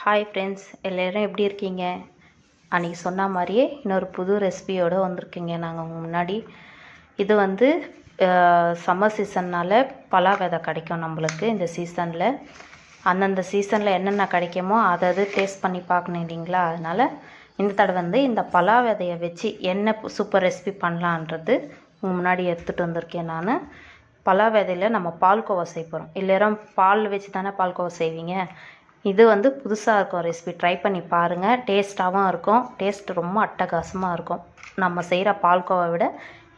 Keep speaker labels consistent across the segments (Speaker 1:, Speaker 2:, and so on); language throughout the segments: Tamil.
Speaker 1: ஹாய் ஃப்ரெண்ட்ஸ், எல்லோரும் எப்படி இருக்கீங்க? அன்றைக்கி சொன்ன மாதிரியே இன்னொரு புது ரெசிபியோடு வந்திருக்கீங்க நாங்கள் முன்னாடி. இது வந்து சம்மர் சீசன்னால் பலா விதை கிடைக்கும் நம்மளுக்கு. இந்த சீசனில் அந்தந்த சீசனில் என்னென்ன கிடைக்குமோ அதை டேஸ்ட் பண்ணி பார்க்கணும் இல்லைங்களா? அதனால் இந்த தடவை வந்து இந்த பலா விதையை வச்சு என்ன சூப்பர் ரெசிபி பண்ணலான்றது முன்னாடி எடுத்துகிட்டு வந்திருக்கேன் நான். பலா விதையில் நம்ம பால்கோவா செய்ய போகிறோம். எல்லோரும் பால் வச்சு தானே பால்கோவா செய்வீங்க. இது வந்து புதுசாக இருக்கும் ரெசிபி. ட்ரை பண்ணி பாருங்கள். டேஸ்ட்டாகவும் இருக்கும். டேஸ்ட் ரொம்ப அட்டகாசமாக இருக்கும். நம்ம செய்கிற பால்கோவா விட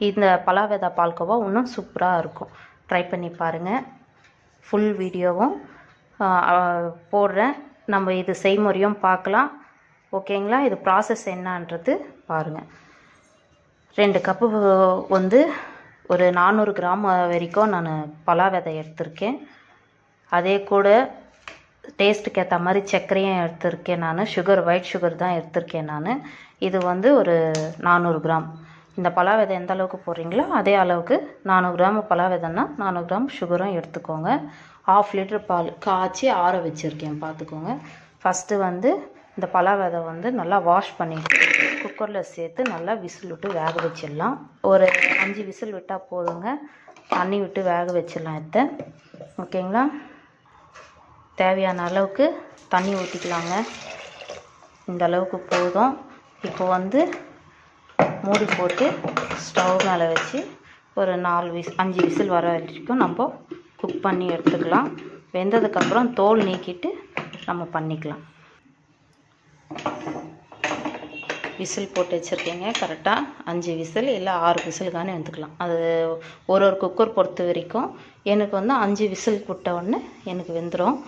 Speaker 1: இந்த பலா விதை பால்கோவா இன்னும் சூப்பராக இருக்கும். ட்ரை பண்ணி பாருங்கள். ஃபுல் வீடியோவும் போடுறேன். நம்ம இது செய்முறையும் பார்க்கலாம். ஓகேங்களா? இது ப்ராசஸ் என்னன்றது பாருங்கள். 2 கப்பு வந்து ஒரு 400 கிராம் வரைக்கும் நான் பலா விதை எடுத்திருக்கேன். அதே கூட டேஸ்ட்டுக்கு ஏற்ற மாதிரி சர்க்கரையும் எடுத்திருக்கேன் நான். ஒயிட் சுகர் தான் எடுத்திருக்கேன் நான். இது வந்து ஒரு 400 கிராம். இந்த பலா விதை எந்த அளவுக்கு போடுறீங்களோ அதே அளவுக்கு 400 கிராம் பலா விதைன்னா 400 கிராம் சுகரும் எடுத்துக்கோங்க. 1/2 லிட்டர் பால் காய்ச்சி ஆற வச்சுருக்கேன், பார்த்துக்கோங்க. ஃபஸ்ட்டு வந்து இந்த பலா விதை வந்து நல்லா வாஷ் பண்ணிவிட்டு குக்கரில் சேர்த்து நல்லா விசில் விட்டு வேக வச்சிடலாம். ஒரு 5 விசில் விட்டால் போதுங்க. தண்ணி விட்டு வேக வச்சிடலாம் இதை. ஓகேங்களா? தேவையான அளவுக்கு தண்ணி ஊற்றிக்கலாங்க. இந்த அளவுக்கு போதும். இப்போ வந்து மூடி போட்டு ஸ்டவ் மேலே வச்சு ஒரு 5 விசில் வர வரைக்கும் நம்ம குக் பண்ணி எடுத்துக்கலாம். வெந்ததுக்கப்புறம் தோல் நீக்கிட்டு நம்ம பண்ணிக்கலாம். விசில் போட்டு வச்சுருக்கேங்க. கரெக்டாக 5 விசில் இல்லை 6 விசிலுக்கானே வந்துக்கலாம். அது ஒரு குக்கர் பொறுத்த வரைக்கும். எனக்கு வந்து 5 விசில் விட்ட உடனே எனக்கு வெந்துடும்.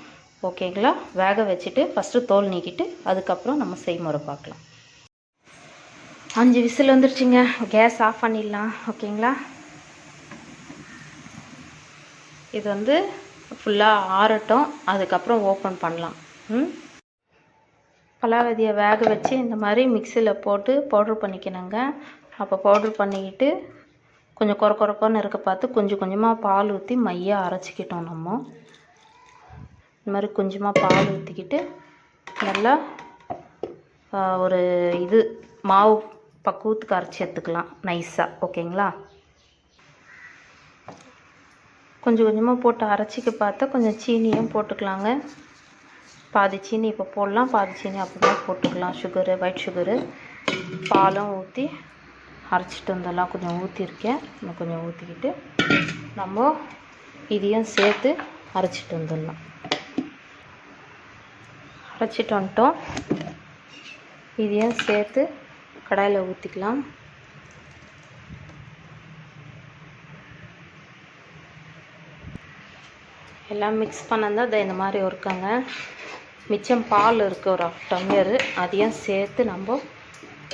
Speaker 1: ஓகேங்களா? வேக வச்சுட்டு ஃபஸ்ட்டு தோல் நீக்கிட்டு அதுக்கப்புறம் நம்ம செய்முறை பார்க்கலாம். 5 விசில் வந்துருச்சுங்க. கேஸ் ஆஃப் பண்ணிடலாம். ஓகேங்களா? இது வந்து ஃபுல்லாக ஆறட்டும், அதுக்கப்புறம் ஓப்பன் பண்ணலாம். பலா விதையை வேக வச்சு இந்த மாதிரி மிக்சியில் போட்டு பவுட்ரு பண்ணிக்கணுங்க. அப்போ பவுட்ரு பண்ணிக்கிட்டு கொஞ்சம் கொரன்னு இருக்க பார்த்து கொஞ்சம் கொஞ்சமாக பால் ஊற்றி மையாக அரைச்சிக்கிட்டோம். நம்ம இந்த மாதிரி கொஞ்சமாக பால் ஊற்றிக்கிட்டு நல்லா ஒரு மாவு பக்குவத்துக்கு அரைச்சி எடுத்துக்கலாம் நைஸாக. ஓகேங்களா? கொஞ்சம் கொஞ்சமாக போட்டு அரைச்சிக்க பார்த்தா கொஞ்சம் சீனியும் போட்டுக்கலாங்க. பாதி சீனி இப்போ போடலாம், பாதி சீனி அப்படியே போட்டுக்கலாம். ஒயிட் சுகரு பாலும் ஊற்றி அரைச்சிட்டு வந்துடலாம். கொஞ்சம் ஊற்றிருக்கேன். இன்னும் கொஞ்சம் ஊற்றிக்கிட்டு நம்ம இதையும் சேர்த்து அரைச்சிட்டு வந்துடலாம். அரைச்சிட்டு வந்துட்டோம். இதையும் சேர்த்து கடாயில் ஊற்றிக்கலாம். எல்லாம் மிக்ஸ் பண்ணதான் இந்த மாதிரி இருக்குங்க. மிச்சம் பால் இருக்குது ஒரு 1/2 டம்ளர். அதையும் சேர்த்து நம்ம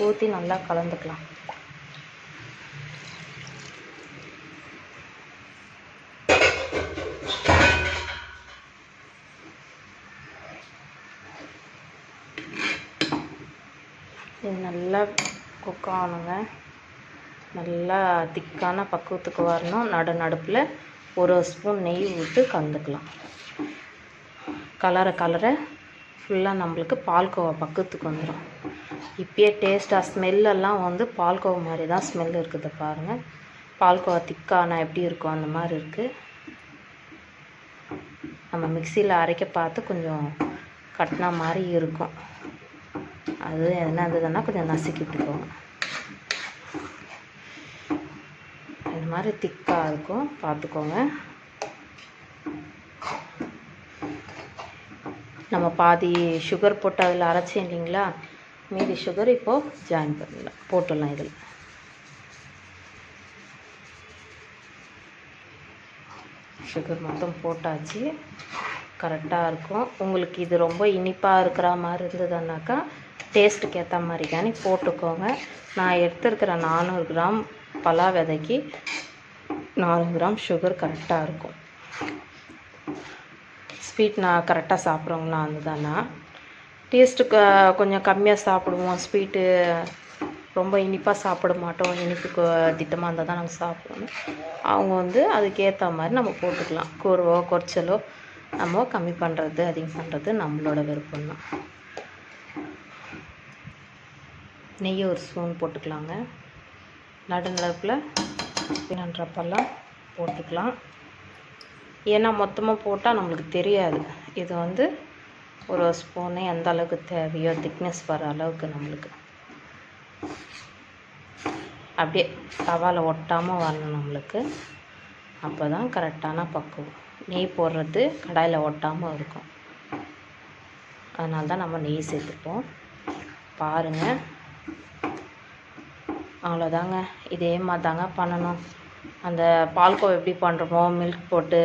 Speaker 1: ஊற்றி நல்லா கலந்துக்கலாம். இது நல்லா குக் ஆகணுங்க. நல்லா திக்கான பக்குவத்துக்கு வரணும். நடுப்பில் ஒரு ஸ்பூன் நெய் விட்டு கலந்துக்கலாம். கலரை ஃபுல்லாக நம்மளுக்கு பால்கோவா பக்குவத்துக்கு வந்துடும். இப்போயே டேஸ்ட்டாக ஸ்மெல்லெல்லாம் வந்து பால்கோவா மாதிரி தான் ஸ்மெல் இருக்குது பாருங்கள். பால்கோவா திக்கான எப்படி இருக்கும் அந்த மாதிரி இருக்குது. நம்ம மிக்சியில் அரைக்க பார்த்து கொஞ்சம் கட்டினா மாதிரி இருக்கும். அது என்ன இருந்ததுன்னா கொஞ்சம் நசுக்கி விட்டுக்கோங்க. இது மாதிரி திக்காக இருக்கும், பார்த்துக்கோங்க. நம்ம பாதி சுகர் போட்டு அதில் அரைச்சேன் இல்லைங்களா? மீதி சுகர் இப்போது ஜாயின் பண்ணலாம், போட்டுடலாம். இதில் சுகர் மொத்தம் போட்டாச்சு. கரெக்டாக இருக்கும். உங்களுக்கு இது ரொம்ப இனிப்பாக இருக்கிற மாதிரி இருந்ததுன்னாக்கா டேஸ்ட்டுக்கு ஏற்ற மாதிரி தானே போட்டுக்கோங்க. நான் எடுத்துருக்கிற 400 கிராம் பலா விதைக்கு 4 கிராம் சுகர் கரெக்டாக இருக்கும். ஸ்வீட் நான் கரெக்டாக சாப்பிட்றவங்களா இருந்ததுன்னா டேஸ்ட்டுக்கு கொஞ்சம் கம்மியாக சாப்பிடுவோம். ஸ்வீட்டு ரொம்ப இனிப்பாக சாப்பிட மாட்டோம். இனிப்புக்கு திட்டமாக இருந்தால் தான் நாங்கள் சாப்பிடுவோம். அவங்க வந்து அதுக்கேற்ற மாதிரி நம்ம போட்டுக்கலாம். கூறுவோ குறைச்சலோ நம்ம கம்மி பண்ணுறது அதிகம் பண்ணுறது நம்மளோட விருப்பம் தான். நெய் ஒரு ஸ்பூன் போட்டுக்கலாங்க. நடுநிலப்பில் பின்னன்றப்பெல்லாம் போட்டுக்கலாம். ஏன்னா மொத்தமாக போட்டால் நம்மளுக்கு தெரியாது. இது வந்து ஒரு ஸ்பூனு எந்த அளவுக்கு தேவையோ திக்னஸ் வர அளவுக்கு நம்மளுக்கு அப்படியே தவாவில் ஒட்டாமல் வரணும் நம்மளுக்கு. அப்போ தான் கரெக்டான பக்குவம். நெய் போடுறது கடாயில் ஒட்டாமல் இருக்கும். அதனால தான் நம்ம நெய் சேர்த்துப்போம். பாருங்கள், அவ்வளோதாங்க. இதே மாதிரி தாங்க பண்ணணும். அந்த பால்கோவா எப்படி பண்ணுறோமோ மில்க் போட்டு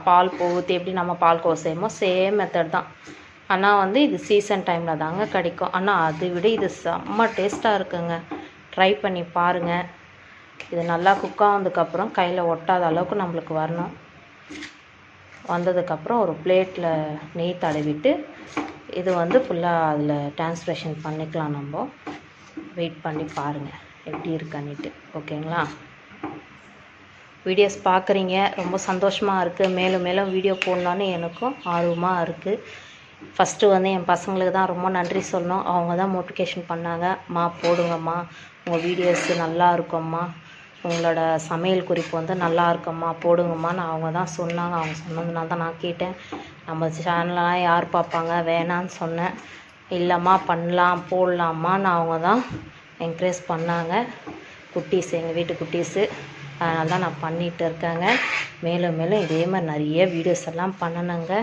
Speaker 1: பால் ஊற்றி எப்படி நம்ம பால்கோவா செய்வோமோ சேம் மெத்தட் தான். ஆனால் வந்து இது சீசன் டைமில் தாங்க கிடைக்கும். ஆனால் அதை விட இது செம்ம டேஸ்ட்டாக இருக்குங்க. ட்ரை பண்ணி பாருங்கள். இது நல்லா குக் ஆனதுக்கப்புறம் கையில் ஒட்டாத அளவுக்கு நம்மளுக்கு வரணும். வந்ததுக்கப்புறம் ஒரு பிளேட்டில் நெய் தடவிட்டு இது வந்து ஃபுல்லாக அதில் டிரான்ஸ்லேஷன் பண்ணிக்கலாம். நம்ம வெயிட் பண்ணி பாருங்கள் எப்படி இருக்கான்னுட்டு. ஓகேங்களா? வீடியோஸ் பார்க்குறீங்க, ரொம்ப சந்தோஷமாக இருக்குது. மேலும் மேலும் வீடியோ போடலான்னு எனக்கும் ஆர்வமாக இருக்குது. ஃபஸ்ட்டு வந்து என் பசங்களுக்கு தான் ரொம்ப நன்றி சொல்லணும். அவங்க தான் மோட்டிவேஷன் பண்ணாங்க. அம்மா போடுங்கம்மா, உங்கள் வீடியோஸு நல்லா இருக்கும்மா, உங்களோட சமையல் குறிப்பு வந்து நல்லா இருக்கும்மா போடுங்கம்மான்னு அவங்க தான் சொன்னாங்க. அவங்க சொன்னதுனால தான் நான் கேட்டேன். நம்ம சேனலெலாம் யார் பார்ப்பாங்க, வேணான்னு சொன்னேன். இல்லைம்மா பண்ணலாம் போடலாமான்னு அவங்க தான் என்கரேஜ் பண்ணாங்க. குட்டீஸ், எங்கள் வீட்டு குட்டீஸு. அதனால தான் நான் பண்ணிகிட்டு இருக்கேங்க. மேலும் மேலும் இதே மாதிரி நிறைய வீடியோஸ் எல்லாம் பண்ணணுங்க.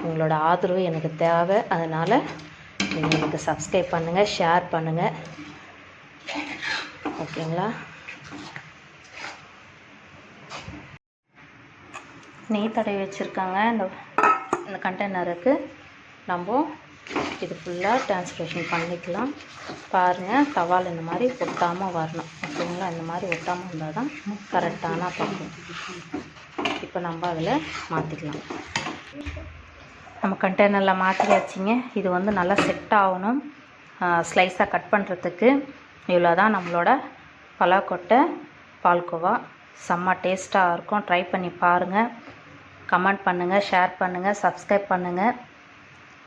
Speaker 1: உங்களோட ஆதரவு எனக்கு தேவை. அதனால் நீங்கள் எனக்கு சப்ஸ்கிரைப் பண்ணுங்கள், ஷேர் பண்ணுங்கள். ஓகேங்களா? நெய் தடவி வச்சுருக்காங்க. இந்த கண்டெய்னருக்கு நம்ம இது ஃபுல்லாக டிரான்ஸ்லேஷன் பண்ணிக்கலாம். பாருங்கள், தவால் இந்த மாதிரி ஒட்டாமல் வரணும். ஓகேங்களா? இந்த மாதிரி ஒட்டாமல் இருந்தால் தான் கரெக்டான பக்குவம். இப்போ நம்ம அதில் மாற்றிக்கலாம். நம்ம கண்டெய்னரில் மாற்றியாச்சுங்க. இது வந்து நல்லா செட் ஆகணும். ஸ்லைஸாக கட் பண்ணுறதுக்கு இவ்வளோ தான் நம்மளோட பலாக்கொட்டை பால்கோவா. செம்ம டேஸ்ட்டாக இருக்கும். ட்ரை பண்ணி பாருங்கள். கமெண்ட் பண்ணுங்கள், ஷேர் பண்ணுங்கள், சப்ஸ்கிரைப் பண்ணுங்கள்.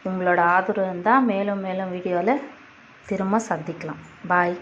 Speaker 1: உங்களோட ஆதரவு இருந்தால் மேலும் மேலும் வீடியோவில் திரும்ப சந்திக்கலாம். பாய்.